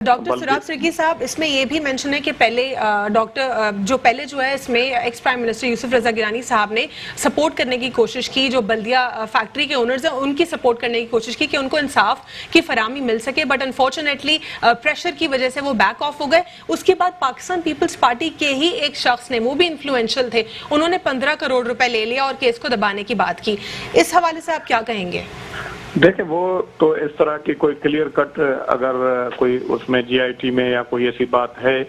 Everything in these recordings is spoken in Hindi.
डॉक्टर सुराब सिर्की साहब, इसमें ये भी मेंशन है कि पहले डॉक्टर जो है इसमें एक्स प्राइम मिनिस्टर यूसुफ रजा गिलानी साहब ने सपोर्ट करने की कोशिश की, जो बल्दिया फैक्ट्री के ओनर्स हैं उनकी सपोर्ट करने की कोशिश की कि उनको इंसाफ की फराहमी मिल सके, बट अनफॉर्चुनेटली प्रेशर की वजह से वो बैक ऑफ हो गए। उसके बाद पाकिस्तान पीपल्स पार्टी के ही एक शख्स ने, वो भी इन्फ्लुएंशियल थे, उन्होंने 15 करोड़ रुपए ले लिया और केस को दबाने की बात की। इस हवाले से आप क्या कहेंगे? देखिए, वो तो इस तरह की कोई क्लियर कट अगर कोई उसमें जीआईटी में या कोई ऐसी बात है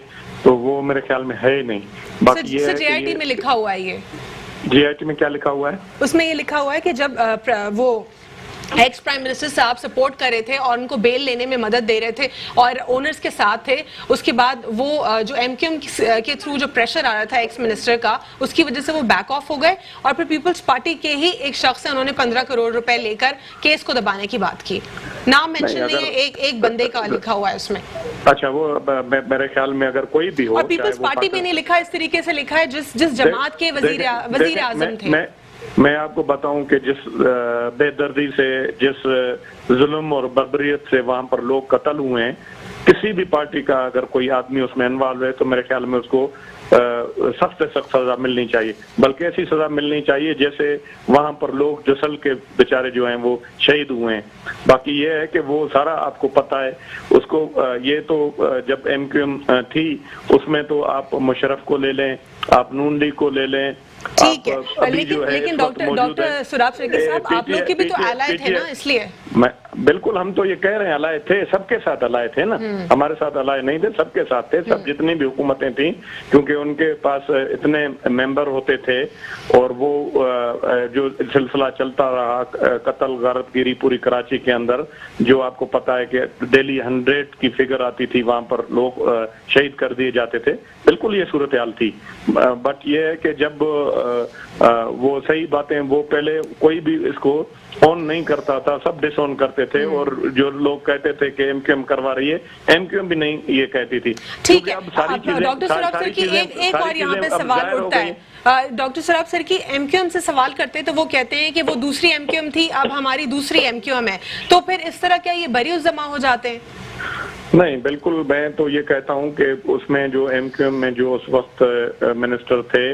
तो वो मेरे ख्याल में है ही नहीं। बाकी ये जीआईटी में लिखा हुआ है। ये जीआईटी में क्या लिखा हुआ है? उसमें ये लिखा हुआ है कि जब वो एक्स प्राइम मिनिस्टर साहब सपोर्ट कर रहे थे और उनको बेल लेने में मदद दे रहे थे और ओनर्स के साथ थे, उसके बाद वो जो एमक्यूएम के थ्रू जो प्रेशर आ रहा था एक्स मिनिस्टर का, उसकी वजह से वो बैक ऑफ हो गए और फिर पीपल्स पार्टी के ही एक शख्स है, उन्होंने 15 करोड़ रुपए लेकर केस को दबाने की बात की। नाम मेंशन नहीं है, एक बंदे का लिखा हुआ है उसमें। अच्छा, वो मेरे ख्याल में अगर कोई भी हो, और पीपल्स पार्टी भी नहीं लिखा, इस तरीके से लिखा है जिस जमात के वजीर आजम थे। मैं आपको बताऊं कि जिस बेदर्दी से, जिस जुल्म और बर्बरियत से वहां पर लोग कत्ल हुए हैं, किसी भी पार्टी का अगर कोई आदमी उसमें इन्वॉल्व है तो मेरे ख्याल में उसको सख्त से सख्त सजा मिलनी चाहिए, बल्कि ऐसी सजा मिलनी चाहिए जैसे वहां पर लोग जसल के बेचारे जो हैं वो शहीद हुए हैं। बाकी ये है कि वो सारा आपको पता है उसको। ये तो जब एमक्यूएम थी उसमें तो आप मुशर्रफ को ले लें, आप नून लीग को ले लें, ठीक है, लेकिन डॉक्टर सुराब सिर्की साहब, आप लोग के भी तो एलाय थे ना, इसलिए बिल्कुल हम तो ये कह रहे हैं एलाय थे, सबके साथ एलाय थे ना, हमारे साथ एलाय नहीं थे, सबके साथ थे, सब जितनी भी हुकूमतें थी, क्योंकि उनके पास इतने मेंबर होते थे और वो जो सिलसिला चलता रहा कत्ल गारतगिरी पूरी कराची के अंदर, जो आपको पता है कि डेली 100 की फिगर आती थी, वहां पर लोग शहीद कर दिए जाते थे। बिल्कुल ये सूरत हाल थी, बट ये है कि जब वो सही बातें, वो पहले कोई भी इसको ऑन नहीं करता था, सब डिसऑन करते थे, और जो लोग कहते थे कि एमक्यूएम करवा रही है, एमक्यूएम भी नहीं ये कहती थी। ठीक है, डॉक्टर सुराब सिर्की, एक और यहाँ पे सवाल उठता है। डॉक्टर सुराब सिर्की एमक्यूएम से सवाल करते तो वो कहते हैं कि वो दूसरी एमक्यूएम थी, अब हमारी दूसरी एमक्यूएम है, तो फिर इस तरह क्या ये बरीउस जमा हो जाते हैं? नहीं, बिल्कुल, मैं तो ये कहता हूं कि उसमें जो एमक्यूएम में जो उस वक्त मिनिस्टर थे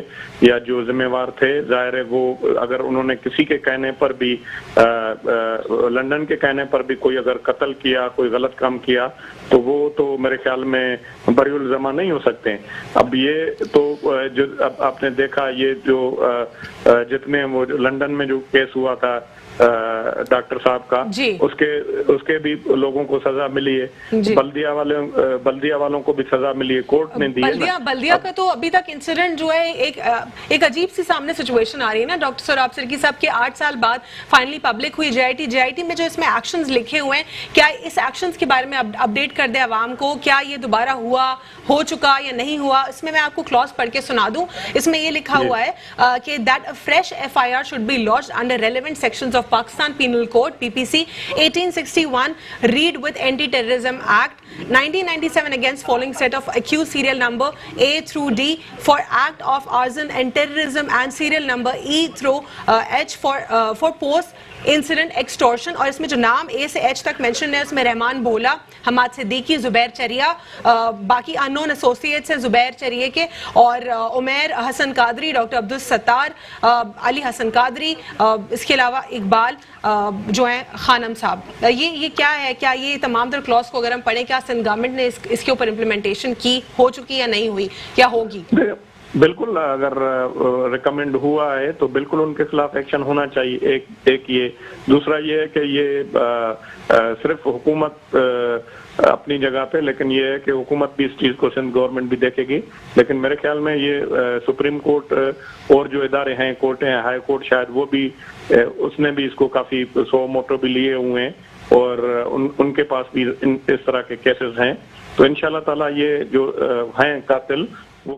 या जो जिम्मेवार थे, जाहिर है वो अगर उन्होंने किसी के कहने पर भी, लंदन के कहने पर भी कोई अगर कत्ल किया, कोई गलत काम किया, तो वो तो मेरे ख्याल में बरीउल जमा नहीं हो सकते। अब ये तो जो अब आपने देखा, ये जो जितने वो लंदन में जो केस हुआ था डॉक्टर साहब का, उसके भी लोगों को सजा मिली है, बल्दिया वालों को भी सजा मिली है, कोर्ट ने दी है। बल्दिया का तो अभी तक इंसिडेंट जो है एक अजीब सी सामने सिचुएशन आ रही है ना डॉक्टर सुराब सिर्की साहब के 8 साल बाद फाइनली पब्लिक हुई जीआईटी में जो इसमें एक्शंस लिखे हुए हैं, क्या इस एक्शंस के बारे में अपडेट कर दे आवाम को, क्या ये दोबारा हो चुका या नहीं हुआ? इसमें मैं आपको क्लॉज पढ़ के सुना दूं। इसमें ये लिखा हुआ है कि that a fresh FIR should be launched under relevant sections of Pakistan Penal Code 1861, read with Anti-Terrorism Act 1997 against following set of accused, serial number A through D for act of arson and terrorism, and serial number E through H for post incident extortion. और इसमें जो नाम ए से एच तक मेंशन है उसमें रहमान बोला, हमाद सिद्दीकी, जुबैर चरिया, बाकी अननोन एसोसिएट्स हैं जुबैर चरिए के, और उमैर हसन कादरी, डॉक्टर अब्दुल सत्तार, अली हसन कादरी, इसके अलावा इकबाल जो है खानम साहब। ये क्या है? क्या ये तमाम तर क्लॉज को अगर हम पढ़ें, क्या सिंध गवर्नमेंट ने इसके ऊपर इम्प्लीमेंटेशन की, हो चुकी या नहीं हुई, क्या होगी? बिल्कुल, अगर रिकमेंड हुआ है तो बिल्कुल उनके खिलाफ एक्शन होना चाहिए। एक ये, दूसरा ये है कि ये सिर्फ हुकूमत अपनी जगह पे, लेकिन ये है कि हुकूमत भी इस चीज को सिंध गवर्नमेंट भी देखेगी, लेकिन मेरे ख्याल में ये सुप्रीम कोर्ट और जो इदारे हैं, कोर्टें हैं, हाई कोर्ट शायद वो भी, उसने भी इसको काफी सो मोटो भी लिए हुए हैं और उनके पास भी इस तरह के केसेस हैं। तो इंशाल्लाह ताला ये जो हैं कातिल,